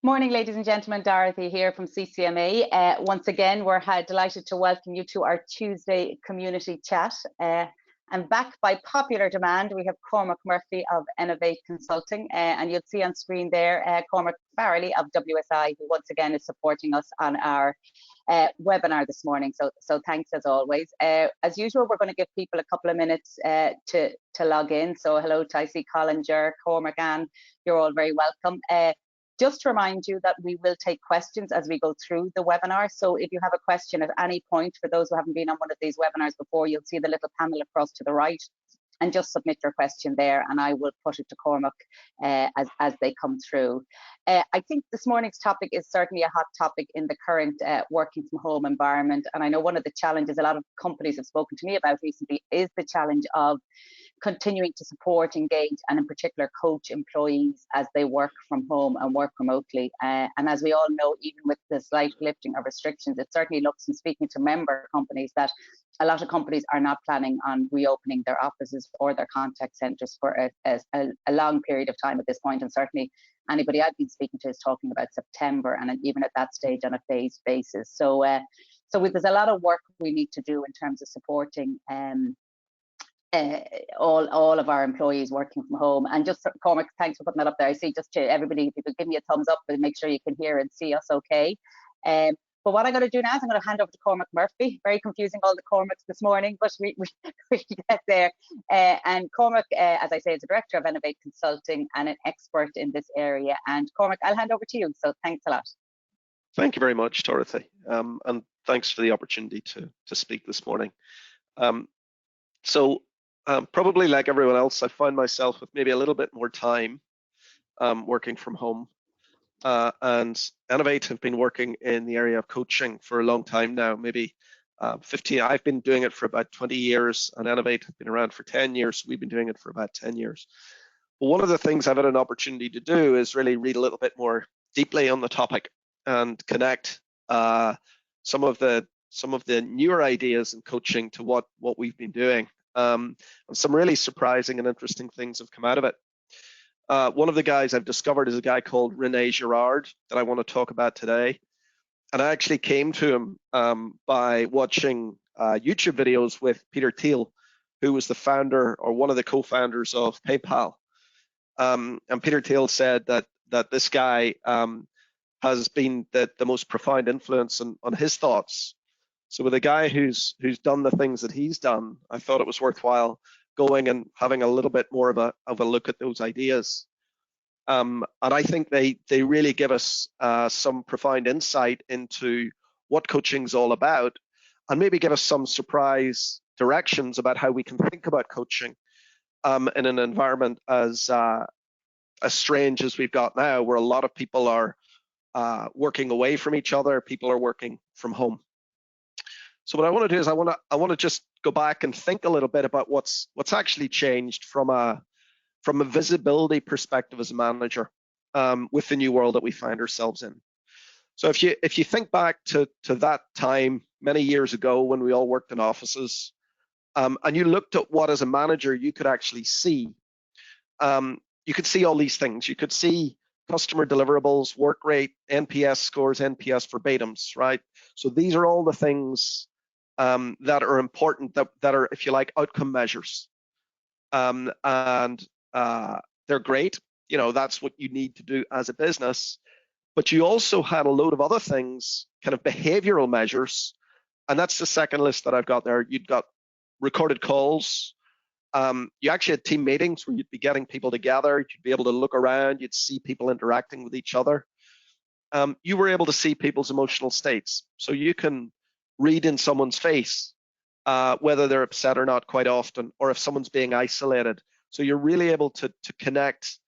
Morning, ladies and gentlemen. Dorothy here from CCMA. Once again, we're delighted to welcome you to our Tuesday community chat. And back by popular demand, we have Cormac Murphy of Ennovate Consulting, and you'll see on screen there Cormac Farrelly of WSI, who once again is supporting us on our webinar this morning. So thanks as always. As usual, we're going to give people a couple of minutes to log in. So hello, Ticey, Colin, Ger, Cormac, Anne, you're all very welcome. Just to remind you that we will take questions as we go through the webinar. So if you have a question at any point, for those who haven't been on one of these webinars before, you'll see the little panel across to the right, and just submit your question there and I will put it to Cormac as they come through. I think this morning's topic is certainly a hot topic in the current working from home environment. And I know one of the challenges a lot of companies have spoken to me about recently is the challenge of continuing to support, engage, and in particular coach employees as they work from home and work remotely. And as we all know, even with the slight lifting of restrictions, it certainly looks, in speaking to member companies, that a lot of companies are not planning on reopening their offices or their contact centres for a long period of time at this point. And certainly anybody I've been speaking to is talking about September, and even at that stage on a phased basis. So there's a lot of work we need to do in terms of supporting all of our employees working from home. And just, Cormac, thanks for putting that up there. I see, just to everybody, if you could give me a thumbs up and make sure you can hear and see us okay. But what I'm going to do now is I'm going to hand over to Cormac Murphy. Very confusing, all the Cormacs this morning, but we get there. And Cormac, as I say, is a director of Ennovate Consulting and an expert in this area. And Cormac, I'll hand over to you. So thanks a lot. Thank you very much, Dorothy. And thanks for the opportunity to speak this morning. Probably like everyone else, I find myself with maybe a little bit more time working from home. And Ennovate have been working in the area of coaching for a long time now, maybe 15. I've been doing it for about 20 years, and Ennovate have been around for 10 years. So we've been doing it for about 10 years. But one of the things I've had an opportunity to do is really read a little bit more deeply on the topic and connect some of the newer ideas in coaching to what we've been doing. And some really surprising and interesting things have come out of it. One of the guys I've discovered is a guy called Rene Girard that I want to talk about today. And I actually came to him by watching YouTube videos with Peter Thiel, who was the founder or one of the co-founders of PayPal. And Peter Thiel said that this guy has been the most profound influence on his thoughts. So with a guy who's done the things that he's done, I thought it was worthwhile going and having a little bit more of a look at those ideas. And I think they really give us some profound insight into what coaching's all about, and maybe give us some surprise directions about how we can think about coaching in an environment as strange as we've got now, where a lot of people are working away from each other, people are working from home. So what I want to do is I want to just go back and think a little bit about what's actually changed from a visibility perspective as a manager with the new world that we find ourselves in. So if you think back to that time many years ago when we all worked in offices, and you looked at what as a manager you could actually see, you could see all these things. You could see customer deliverables, work rate, NPS scores, NPS verbatims, right? So these are all the things that are important, that are, if you like, outcome measures. And they're great. You know, that's what you need to do as a business. But you also had a load of other things, kind of behavioral measures. And that's the second list that I've got there. You'd got recorded calls. You actually had team meetings where you'd be getting people together. You'd be able to look around. You'd see people interacting with each other. You were able to see people's emotional states. So you can read in someone's face whether they're upset or not quite often, or if someone's being isolated. So you're really able to connect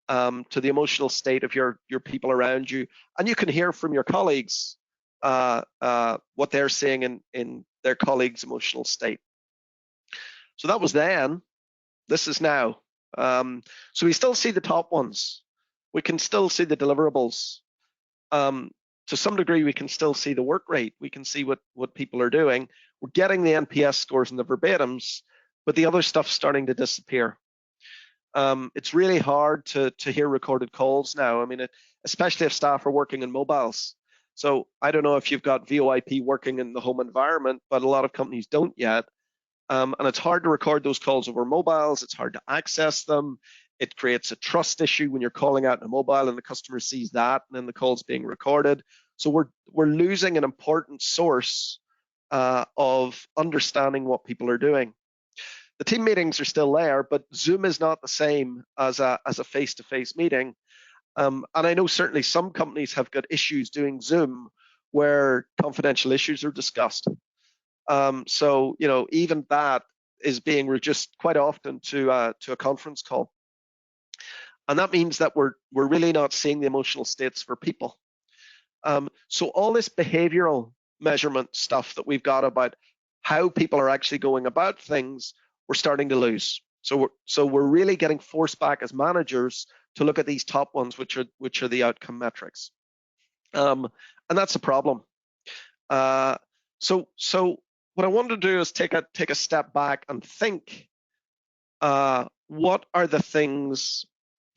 to the emotional state of your people around you. And you can hear from your colleagues what they're seeing in their colleagues' emotional state. So that was then. This is now. So we still see the top ones. We can still see the deliverables. To some degree, we can still see the work rate. We can see what people are doing. We're getting the NPS scores and the verbatims, but the other stuff's starting to disappear. It's really hard to hear recorded calls now. I mean, especially if staff are working in mobiles. So I don't know if you've got VoIP working in the home environment, but a lot of companies don't yet. And it's hard to record those calls over mobiles. It's hard to access them. It creates a trust issue when you're calling out in a mobile and the customer sees that and then the call's being recorded. So we're losing an important source of understanding what people are doing. The team meetings are still there, but Zoom is not the same as a face-to-face meeting. And I know certainly some companies have got issues doing Zoom where confidential issues are discussed. So even that is being reduced quite often to a conference call, and that means that we're really not seeing the emotional states for people. So all this behavioral measurement stuff that we've got about how people are actually going about things, we're starting to lose. So we're really getting forced back as managers to look at these top ones, which are the outcome metrics, and that's a problem. So what I want to do is take a step back and think, what are the things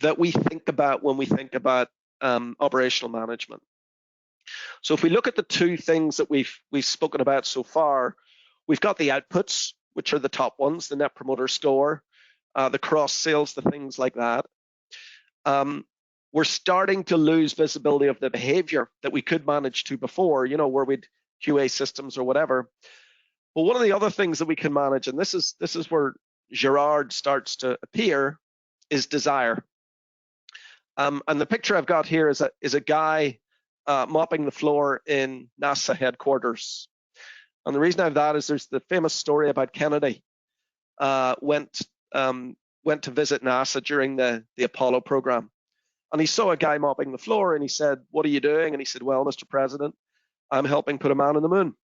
that we think about when we think about operational management? So if we look at the two things that we've spoken about so far, we've got the outputs, which are the top ones, the Net Promoter Score, the cross sales, the things like that. We're starting to lose visibility of the behavior that we could manage to before, where we'd QA systems or whatever. But one of the other things that we can manage, and this is where Gerard starts to appear, is desire. And the picture I've got here is a guy mopping the floor in NASA headquarters. And the reason I have that is there's the famous story about Kennedy went to visit NASA during the Apollo program. And he saw a guy mopping the floor and he said, "What are you doing?" And he said, "Well, Mr. President, I'm helping put a man on the moon."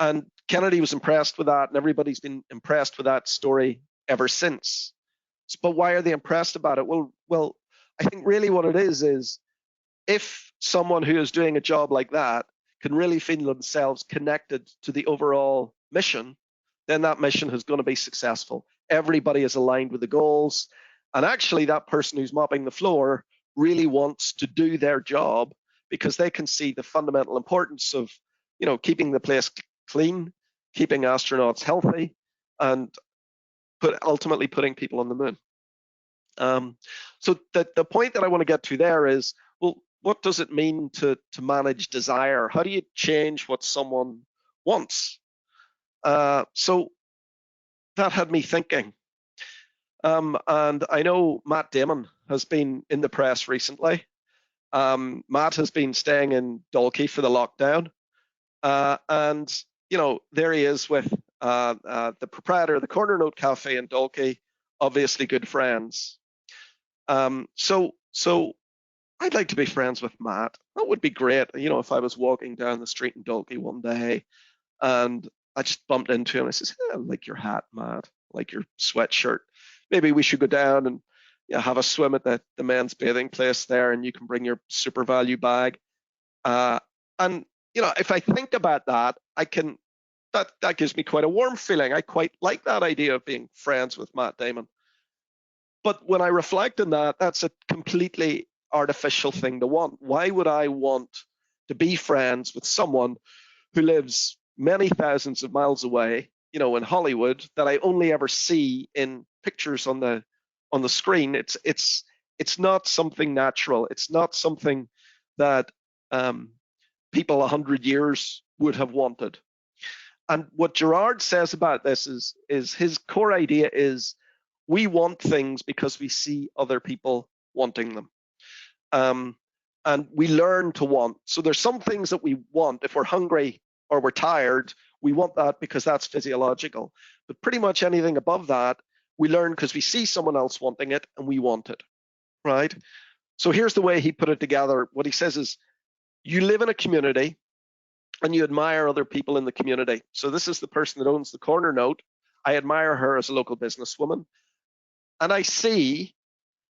And Kennedy was impressed with that, and everybody's been impressed with that story ever since. But why are they impressed about it? Well, I think really what it is if someone who is doing a job like that can really feel themselves connected to the overall mission, then that mission is going to be successful. Everybody is aligned with the goals. And actually, that person who's mopping the floor really wants to do their job because they can see the fundamental importance of, keeping the place clean, keeping astronauts healthy, and ultimately putting people on the moon. So the point that I want to get to there is, well, what does it mean to manage desire? How do you change what someone wants? So that had me thinking. And I know Matt Damon has been in the press recently. Matt has been staying in Dalkey for the lockdown. And, there he is with the proprietor of the Corner Note Cafe in Dalkey, obviously good friends. So I'd like to be friends with Matt. That would be great. If I was walking down the street in Dalkey one day and I just bumped into him, I says, "Hey, I like your hat, Matt. I like your sweatshirt. Maybe we should go down and have a swim at the men's bathing place there, and you can bring your super value bag." And if I think about that, that gives me quite a warm feeling. I quite like that idea of being friends with Matt Damon. But when I reflect on that, that's a completely artificial thing to want. Why would I want to be friends with someone who lives many thousands of miles away, in Hollywood, that I only ever see in pictures on the screen? It's not something natural. It's not something that people 100 years would have wanted. And what Gerard says about this is his core idea is we want things because we see other people wanting them. And we learn to want. So there's some things that we want. If we're hungry or we're tired, we want that because that's physiological. But pretty much anything above that, we learn because we see someone else wanting it and we want it, right? So here's the way he put it together. What he says is, you live in a community and you admire other people in the community. So this is the person that owns the Corner Note. I admire her as a local businesswoman. And I see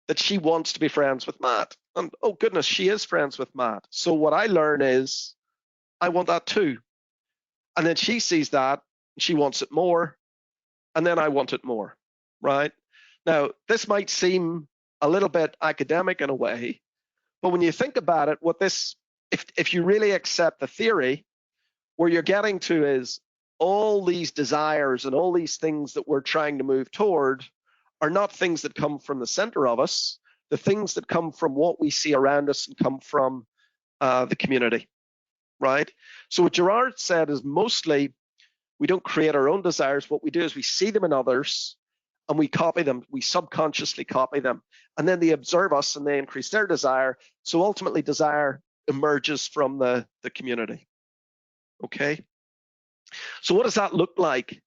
that she wants to be friends with Matt. And oh goodness, she is friends with Matt. So what I learn is, I want that too. And then she sees that, and she wants it more. And then I want it more, right? Now, this might seem a little bit academic in a way, But when you think about it, if you really accept the theory, where you're getting to is all these desires and all these things that we're trying to move toward are not things that come from the center of us. The things that come from what we see around us and come from the community, right? So what Gerard said is mostly we don't create our own desires. What we do is we see them in others and we copy them. We subconsciously copy them. And then they observe us and they increase their desire. So ultimately desire emerges from the community. Okay. So what does that look like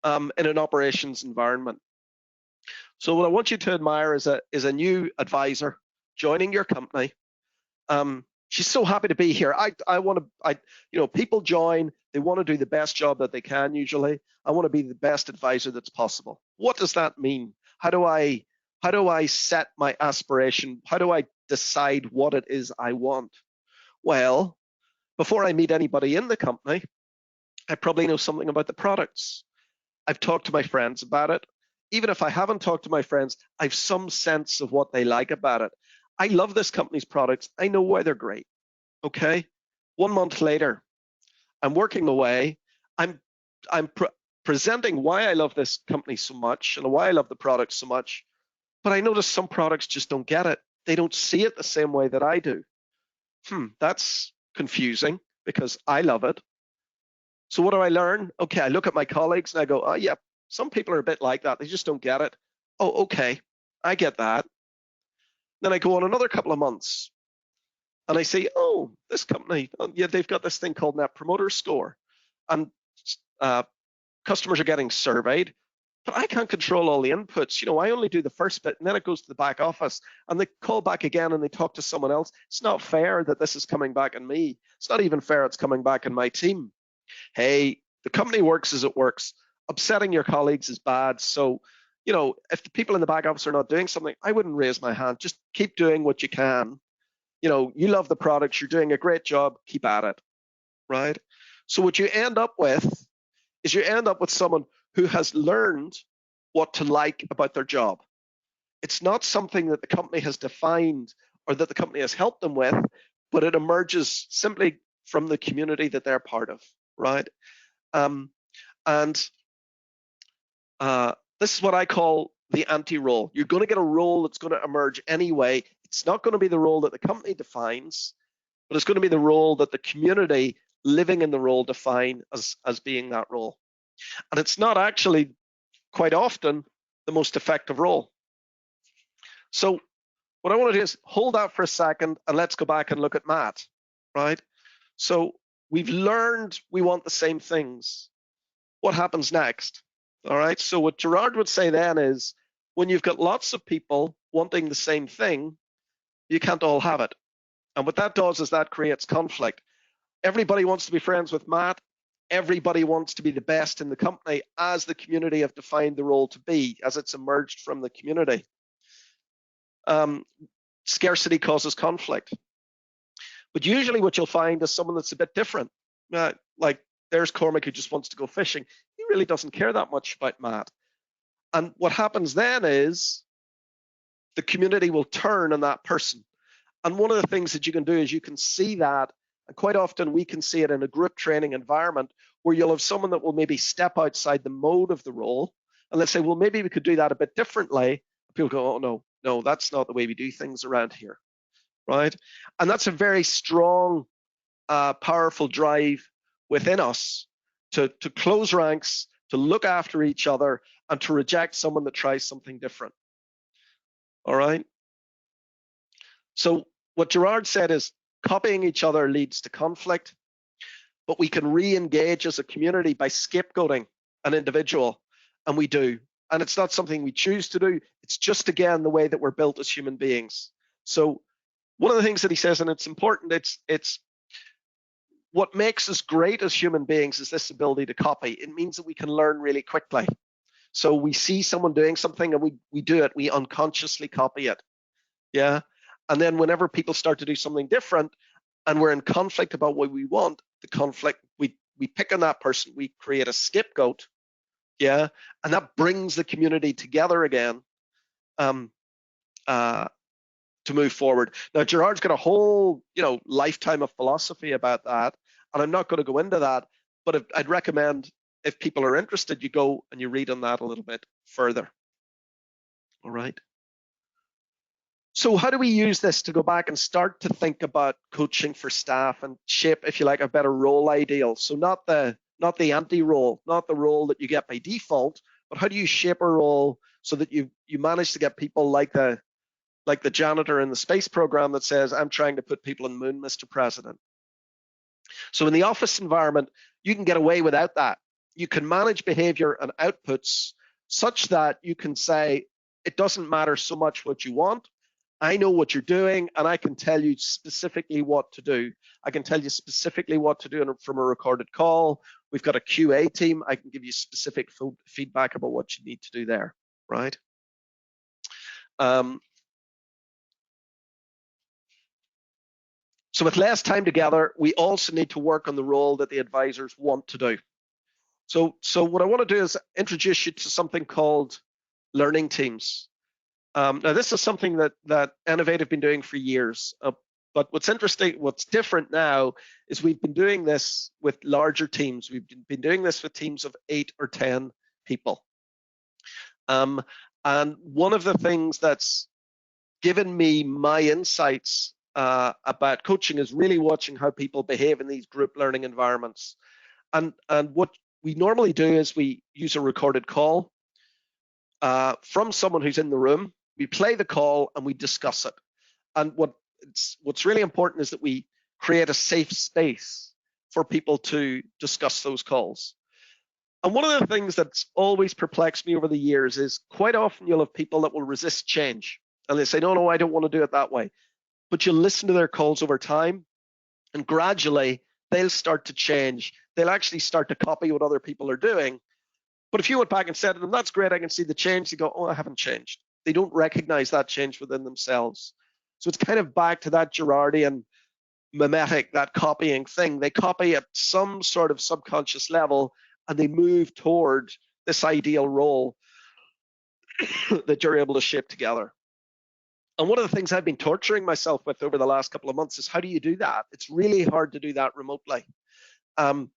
in an operations environment? So what I want you to admire is a new advisor joining your company. She's so happy to be here. People join, they want to do the best job that they can usually. I want to be the best advisor that's possible. What does that mean? How do I set my aspiration? How do I decide what it is I want? Well, before I meet anybody in the company, I probably know something about the products. I've talked to my friends about it. Even if I haven't talked to my friends, I've some sense of what they like about it. I love this company's products. I know why they're great. Okay. 1 month later, I'm working away. I'm presenting why I love this company so much and why I love the products so much. But I notice some products just don't get it. They don't see it the same way that I do. That's confusing because I love it. So what do I learn? Okay, I look at my colleagues and I go, oh yeah, some people are a bit like that. They just don't get it. Oh, okay, I get that. Then I go on another couple of months and I say, oh, this company, yeah, they've got this thing called Net Promoter Score. And customers are getting surveyed, but I can't control all the inputs. I only do the first bit and then it goes to the back office and they call back again and they talk to someone else. It's not fair that this is coming back on me. It's not even fair it's coming back on my team. Hey, the company works as it works. Upsetting your colleagues is bad. So, if the people in the back office are not doing something, I wouldn't raise my hand. Just keep doing what you can. You love the products. You're doing a great job. Keep at it, right? So what you end up with is someone who has learned what to like about their job. It's not something that the company has defined or that the company has helped them with, but it emerges simply from the community that they're part of, right? This is what I call the anti-role. You're going to get a role that's going to emerge anyway. It's not going to be the role that the company defines, but it's going to be the role that the community living in the role define as being that role. And it's not actually quite often the most effective role. So what I want to do is hold that for a second and let's go back and look at Matt, right? So we've learned we want the same things. What happens next? All right, so what Gerard would say then is when you've got lots of people wanting the same thing, you can't all have it. And what that does is that creates conflict. Everybody wants to be friends with Matt. Everybody wants to be the best in the company as the community have defined the role to be, as it's emerged from the community. Scarcity causes conflict. But usually what you'll find is someone that's a bit different. Like there's Cormac who just wants to go fishing. He really doesn't care that much about Matt. And what happens then is the community will turn on that person. And one of the things that you can do is you can see that, and quite often we can see it in a group training environment where you'll have someone that will maybe step outside the mode of the role. And let's say, well, maybe we could do that a bit differently. People go, oh, no, that's not the way we do things around here, right? And that's a very strong, powerful drive within us to close ranks, to look after each other, and to reject someone that tries something different. All right. So what Gerard said is copying each other leads to conflict, but we can re-engage as a community by scapegoating an individual, and we do. And it's not something we choose to do. It's just, again, the way that we're built as human beings. So one of the things that he says, and it's important, it's what makes us great as human beings is this ability to copy. It means that we can learn really quickly. So we see someone doing something and we do it, we unconsciously copy it. Yeah. And then whenever people start to do something different and we're in conflict about what we want, the conflict, we pick on that person, we create a scapegoat. Yeah. And that brings the community together again. move forward. Now, Gerard's got a whole, lifetime of philosophy about that, and I'm not going to go into that, but I'd recommend, if people are interested, you go and you read on that a little bit further. All right. So how do we use this to go back and start to think about coaching for staff and shape, if you like, a better role ideal? So not the anti-role, not the role that you get by default, but how do you shape a role so that you manage to get people like the janitor in the space program that says, I'm trying to put people on the moon, Mr. President. So in the office environment, you can get away without that. You can manage behavior and outputs such that you can say, it doesn't matter so much what you want. I know what you're doing, and I can tell you specifically what to do. I can tell you specifically what to do from a recorded call. We've got a QA team. I can give you specific feedback about what you need to do there, right? So with less time together, we also need to work on the role that the advisors want to do. So what I want to do is introduce you to something called learning teams. Now, this is something that Ennovate have been doing for years. But what's interesting, what's different now, is we've been doing this with larger teams. We've been doing this with teams of 8 or 10 people. And one of the things that's given me my insights about coaching is really watching how people behave in these group learning environments. And what we normally do is we use a recorded call from someone who's in the room. We play the call and we discuss it. And what's really important is that we create a safe space for people to discuss those calls. And one of the things that's always perplexed me over the years is quite often you'll have people that will resist change. And they say, no, I don't want to do it that way. But you'll listen to their calls over time, and gradually they'll start to change. They'll actually start to copy what other people are doing. But if you went back and said to them, that's great, I can see the change, they go, oh, I haven't changed. They don't recognize that change within themselves. So it's kind of back to that Gerardian mimetic, that copying thing. They copy at some sort of subconscious level, and they move toward this ideal role that you're able to shape together. And one of the things I've been torturing myself with over the last couple of months is, how do you do that? It's really hard to do that remotely. And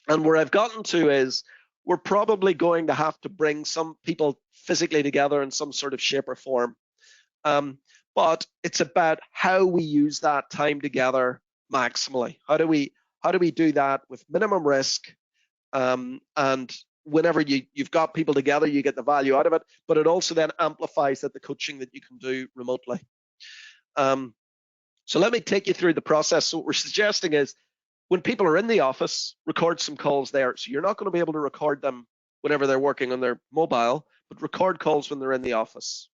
where I've gotten to is, we're probably going to have to bring some people physically together in some sort of shape or form. But it's about how we use that time together maximally. How do we do that with minimum risk? And whenever you've got people together, you get the value out of it, but it also then amplifies the coaching that you can do remotely. So let me take you through the process. So what we're suggesting is, when people are in the office, record some calls there. So you're not going to be able to record them whenever they're working on their mobile, but record calls when they're in the office.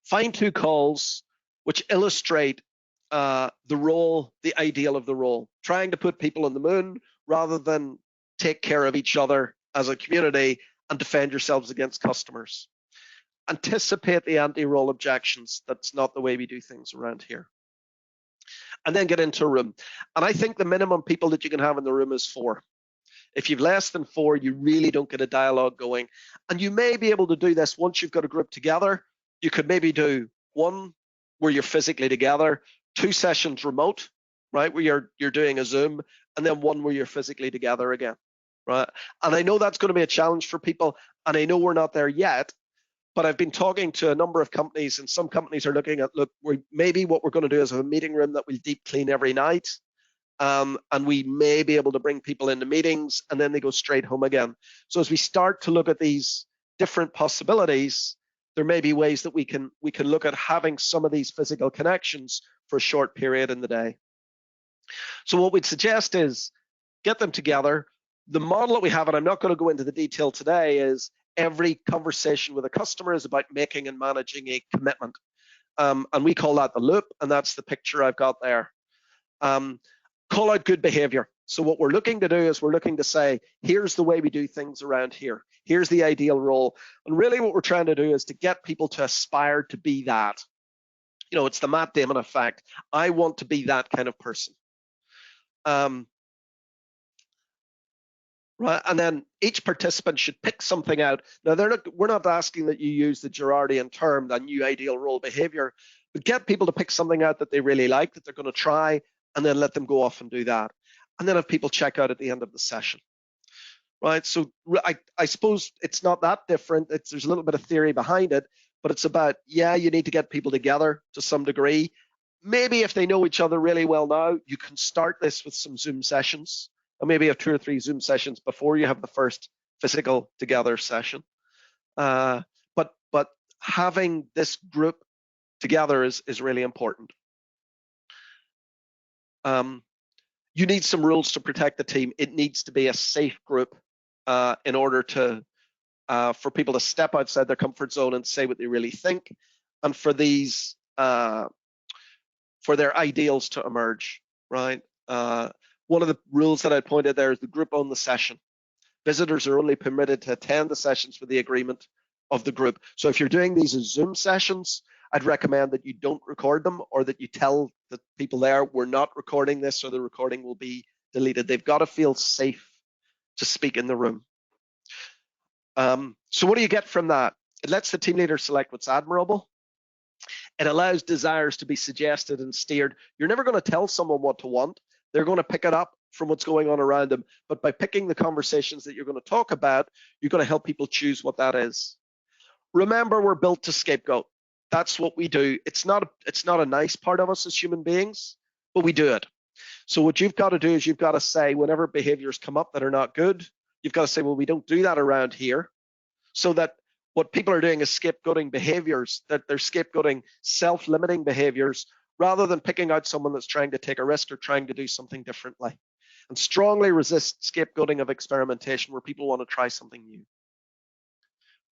Find 2 calls which illustrate the role, the ideal of the role, trying to put people on the moon rather than take care of each other as a community and defend yourselves against customers. Anticipate the anti-role objections. That's not the way we do things around here. And then get into a room. And I think the minimum people that you can have in the room is 4. If you've less than 4, you really don't get a dialogue going. And you may be able to do this once you've got a group together. You could maybe do 1 where you're physically together, 2 sessions remote, right, where you're doing a Zoom, and then 1 where you're physically together again, right? And I know that's going to be a challenge for people, and I know we're not there yet. But I've been talking to a number of companies, and some companies are looking at, maybe what we're going to do is have a meeting room that we'll deep clean every night. And we may be able to bring people into meetings, and then they go straight home again. So as we start to look at these different possibilities, there may be ways that we can look at having some of these physical connections for a short period in the day. So what we'd suggest is get them together. The model that we have, and I'm not going to go into the detail today, is every conversation with a customer is about making and managing a commitment. And we call that the loop, and that's the picture I've got there. Call out good behavior. So what we're looking to do is we're looking to say, here's the way we do things around here. Here's the ideal role. And really what we're trying to do is to get people to aspire to be that. You know, it's the Matt Damon effect. I want to be that kind of person. Right, and then each participant should pick something out. Now, we're not asking that you use the Gerardian term, the new ideal role behavior, But get people to pick something out that they really like, that they're going to try, and then let them go off and do that. And then have people check out at the end of the session. Right? So I suppose it's not that different. There's a little bit of theory behind it, but it's about, yeah, you need to get people together to some degree. Maybe if they know each other really well now, you can start this with some Zoom sessions, and maybe have 2 or 3 Zoom sessions before you have the first physical together session. But having this group together is really important. You need some rules to protect the team. It needs to be a safe group in order to for people to step outside their comfort zone and say what they really think, and for these for their ideals to emerge. Right. One of the rules that I pointed there is the group own the session. Visitors are only permitted to attend the sessions with the agreement of the group. So if you're doing these as Zoom sessions, I'd recommend that you don't record them, or that you tell the people there, we're not recording this, or the recording will be deleted. They've got to feel safe to speak in the room. So what do you get from that? It lets the team leader select what's admirable. It allows desires to be suggested and steered. You're never going to tell someone what to want. They're going to pick it up from what's going on around them. But by picking the conversations that you're going to talk about, you're going to help people choose what that is. Remember, we're built to scapegoat. That's what we do. It's not a nice part of us as human beings, but we do it. So what you've got to do is you've got to say, whenever behaviors come up that are not good, you've got to say, well, we don't do that around here. So that what people are doing is scapegoating behaviors, that they're scapegoating self-limiting behaviors, rather than picking out someone that's trying to take a risk or trying to do something differently. And strongly resist scapegoating of experimentation where people want to try something new.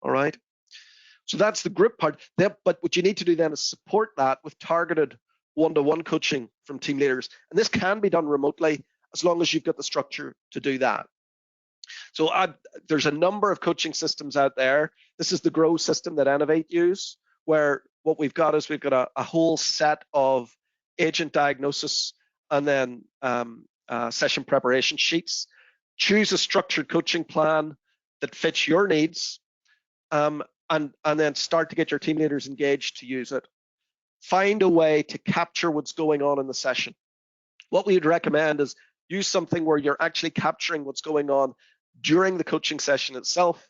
All right. So that's the group part. But what you need to do then is support that with targeted one-to-one coaching from team leaders. And this can be done remotely as long as you've got the structure to do that. So there's a number of coaching systems out there. This is the GROW system that Ennovate use, where what we've got is we've got a whole set of agent diagnosis and then session preparation sheets. Choose a structured coaching plan that fits your needs. And then start to get your team leaders engaged to use it. Find a way to capture what's going on in the session. What we would recommend is use something where you're actually capturing what's going on during the coaching session itself,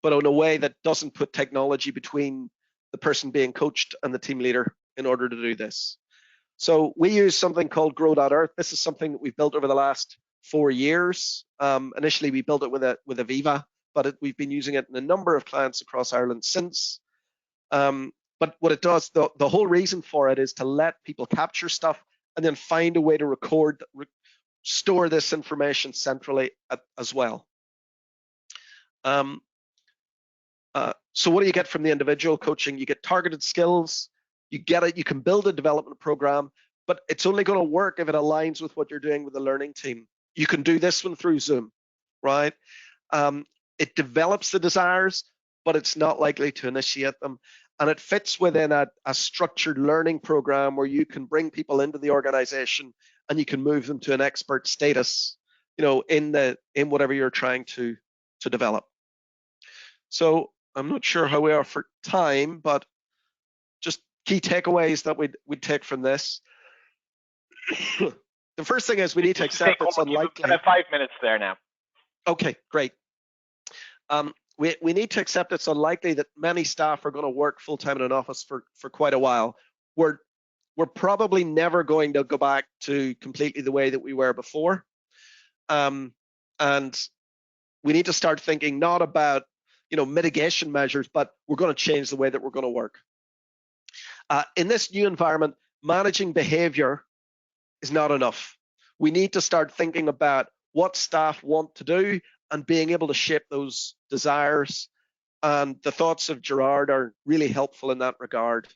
but in a way that doesn't put technology between the person being coached and the team leader in order to do this. So we use something called Grow.Earth. This is something that we've built over the last 4 years. Initially, we built it with Aviva, but we've been using it in a number of clients across Ireland since. But what it does, the whole reason for it is to let people capture stuff and then find a way to store this information centrally as well. So what do you get from the individual coaching? You get targeted skills, you can build a development program, but it's only going to work if it aligns with what you're doing with the learning team. You can do this one through Zoom, right? It develops the desires, but it's not likely to initiate them. And it fits within a structured learning program where you can bring people into the organization and you can move them to an expert status, in whatever you're trying to develop. So I'm not sure how we are for time, but just key takeaways that we'd take from this. The first thing is we need to accept it's unlikely. We have 5 minutes there now. Okay, great. We need to accept it's unlikely that many staff are going to work full-time in an office for quite a while. We're probably never going to go back to completely the way that we were before. And we need to start thinking not about mitigation measures, but we're going to change the way that we're going to work. In this new environment, managing behavior is not enough. We need to start thinking about what staff want to do and being able to shape those desires. And the thoughts of Gerard are really helpful in that regard.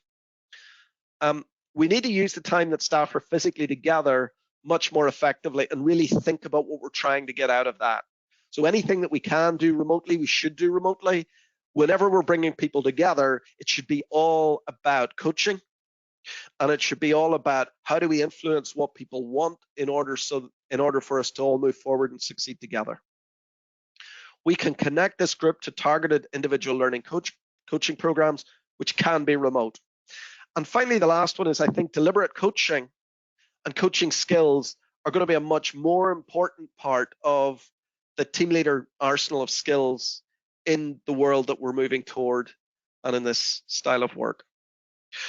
We need to use the time that staff are physically together much more effectively and really think about what we're trying to get out of that. So anything that we can do remotely, we should do remotely. Whenever we're bringing people together, it should be all about coaching. And it should be all about how do we influence what people want in order for us to all move forward and succeed together. We can connect this group to targeted individual learning coaching programs, which can be remote. And finally, the last one is, I think, deliberate coaching and coaching skills are going to be a much more important part of the team leader arsenal of skills in the world that we're moving toward and in this style of work.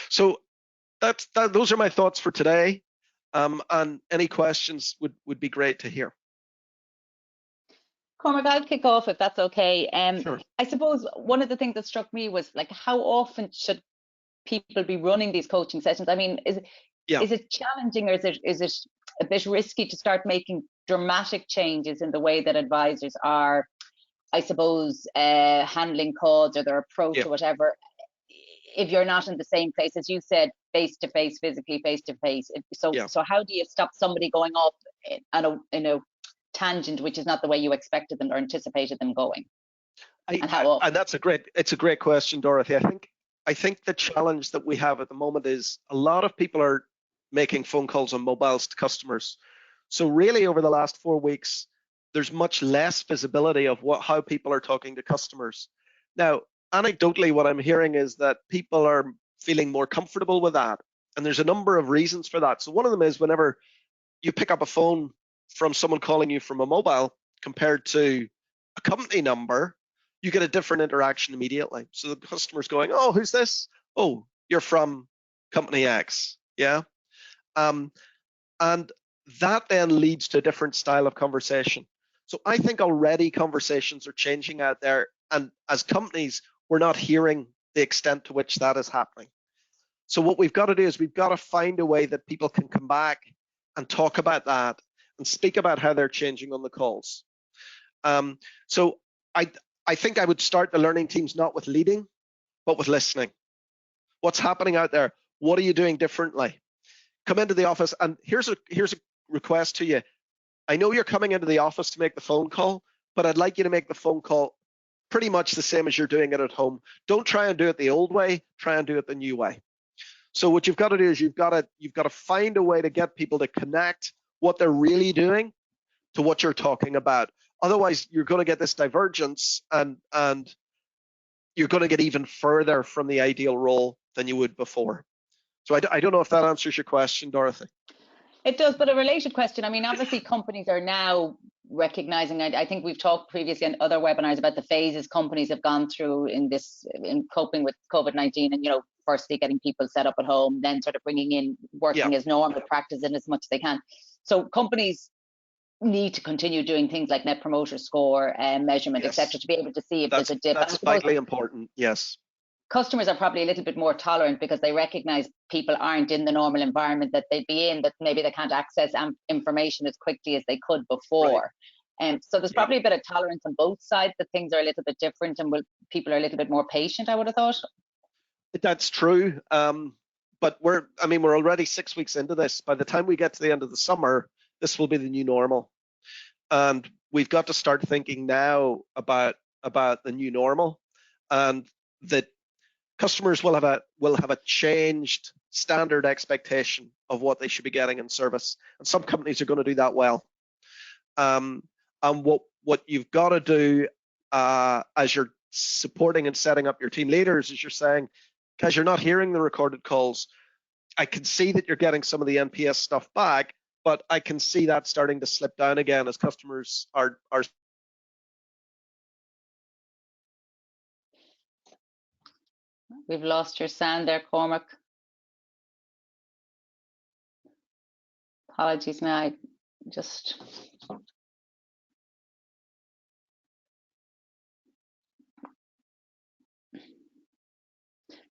So those are my thoughts for today. And any questions would be great to hear. Cormac, I'll kick off if that's okay. Sure. I suppose one of the things that struck me was, like, how often should people be running these coaching sessions? I mean, is it challenging, or is it a bit risky to start making dramatic changes in the way that advisors are, I suppose, handling calls or their approach or whatever, if you're not in the same place, as you said, face to face, physically face to face? So how do you stop somebody going off in a tangent which is not the way you expected them or anticipated them going? And how often? And it's a great question, Dorothy. I think the challenge that we have at the moment is a lot of people are making phone calls on mobiles to customers. So really, over the last 4 weeks, there's much less visibility of how people are talking to customers. Now, anecdotally, what I'm hearing is that people are feeling more comfortable with that. And there's a number of reasons for that. So one of them is, whenever you pick up a phone from someone calling you from a mobile compared to a company number, you get a different interaction immediately. So the customer's going, oh, who's this? Oh, you're from company X. Yeah. And that then leads to a different style of conversation. So I think already conversations are changing out there. And as companies, we're not hearing the extent to which that is happening. So what we've got to do is we've got to find a way that people can come back and talk about that and speak about how they're changing on the calls. So I think I would start the learning teams not with leading, but with listening. What's happening out there? What are you doing differently? Come into the office, and here's a request to you. I know you're coming into the office to make the phone call, but I'd like you to make the phone call pretty much the same as you're doing it at home. Don't try and do it the old way, try and do it the new way. So what you've got to do is you've got to find a way to get people to connect what they're really doing to what you're talking about. Otherwise, you're going to get this divergence, and you're going to get even further from the ideal role than you would before. So I don't know if that answers your question, Dorothy. It does, but a related question. I mean, obviously companies are now recognizing, I think we've talked previously in other webinars about the phases companies have gone through in coping with COVID-19, and, firstly getting people set up at home, then sort of bringing in working as normal practice and as much as they can. So companies need to continue doing things like net promoter score and measurement, etc., to be able to see if there's a dip. That's vitally important. Yes. Customers are probably a little bit more tolerant because they recognize people aren't in the normal environment that they'd be in, that maybe they can't access information as quickly as they could before. And so there's probably a bit of tolerance on both sides, that things are a little bit different, and people are a little bit more patient, I would have thought. That's true. But we're already 6 weeks into this. By the time we get to the end of the summer, this will be the new normal. And we've got to start thinking now about the new normal, and that customers will have a changed standard expectation of what they should be getting in service, and some companies are going to do that well. And what you've got to do as you're supporting and setting up your team leaders is you're saying, guys, you're not hearing the recorded calls. I can see that you're getting some of the NPS stuff back, but I can see that starting to slip down again as customers are. We've lost your sound there, Cormac. Apologies, now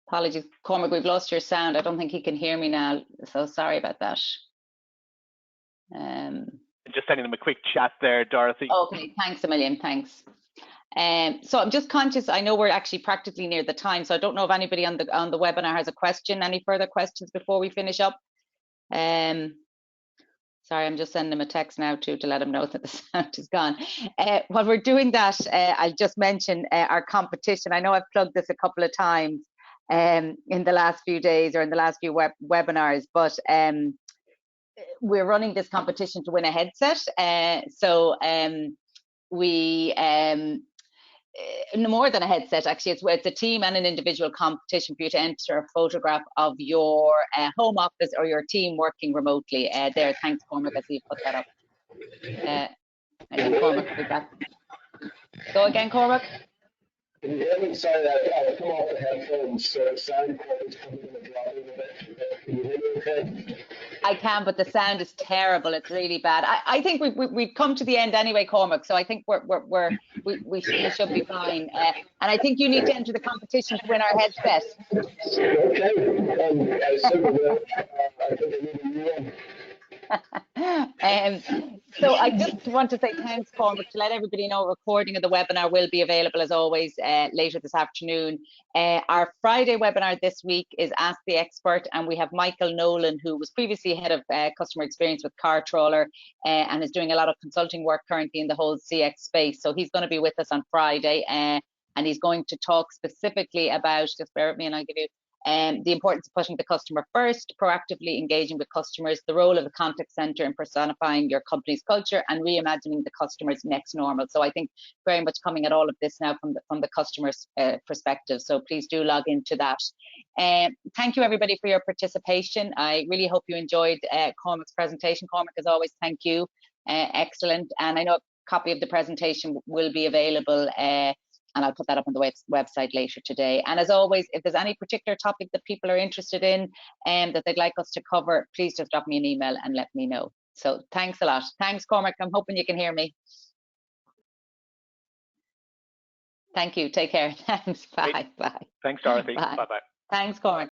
apologies, Cormac, we've lost your sound. I don't think he can hear me now, so sorry about that. Just sending them a quick chat there, Dorothy. Okay, thanks a million, thanks. So I'm just conscious, I know we're actually practically near the time, so I don't know if anybody on the webinar has a question. Any further questions before we finish up? Sorry, I'm just sending him a text now to let him know that the sound is gone. While we're doing that, I'll just mention our competition. I know I've plugged this a couple of times in the last few days or in the last few webinars, but we're running this competition to win a headset. more than a headset, actually. It's a team and an individual competition for you to enter a photograph of your home office or your team working remotely. There, thanks, Cormac, as you put that up. And then Cormac will be back. Go again, Cormac. Can you hear me? Sorry, I've come off the headphones, so the sound quality is probably going to drop a little bit. Can you hear me okay? I can, but the sound is terrible. It's really bad. I think we've come to the end anyway, Cormac. So I think we should be fine. And I think you need to enter the competition to win our headset. Okay, I certainly will. I think I need a new one. So I just want to say thanks, Cormac, to let everybody know a recording of the webinar will be available as always later this afternoon. Our Friday webinar this week is Ask the Expert, and we have Michael Nolan, who was previously head of customer experience with Car Trawler and is doing a lot of consulting work currently in the whole CX space. So he's going to be with us on Friday and he's going to talk specifically about, just bear with me and I'll give you the importance of putting the customer first, proactively engaging with customers, the role of the contact center in personifying your company's culture, and reimagining the customer's next normal. So I think very much coming at all of this now from the customer's perspective. So please do log into that. Thank you everybody for your participation. I really hope you enjoyed Cormac's presentation. Cormac, as always, thank you. Excellent. And I know a copy of the presentation will be available and I'll put that up on the website later today. And as always, if there's any particular topic that people are interested in and that they'd like us to cover, please just drop me an email and let me know. So thanks a lot. Thanks, Cormac. I'm hoping you can hear me. Thank you. Take care. Thanks. Bye. Bye. Thanks, Dorothy. Bye. Bye-bye. Thanks, Cormac.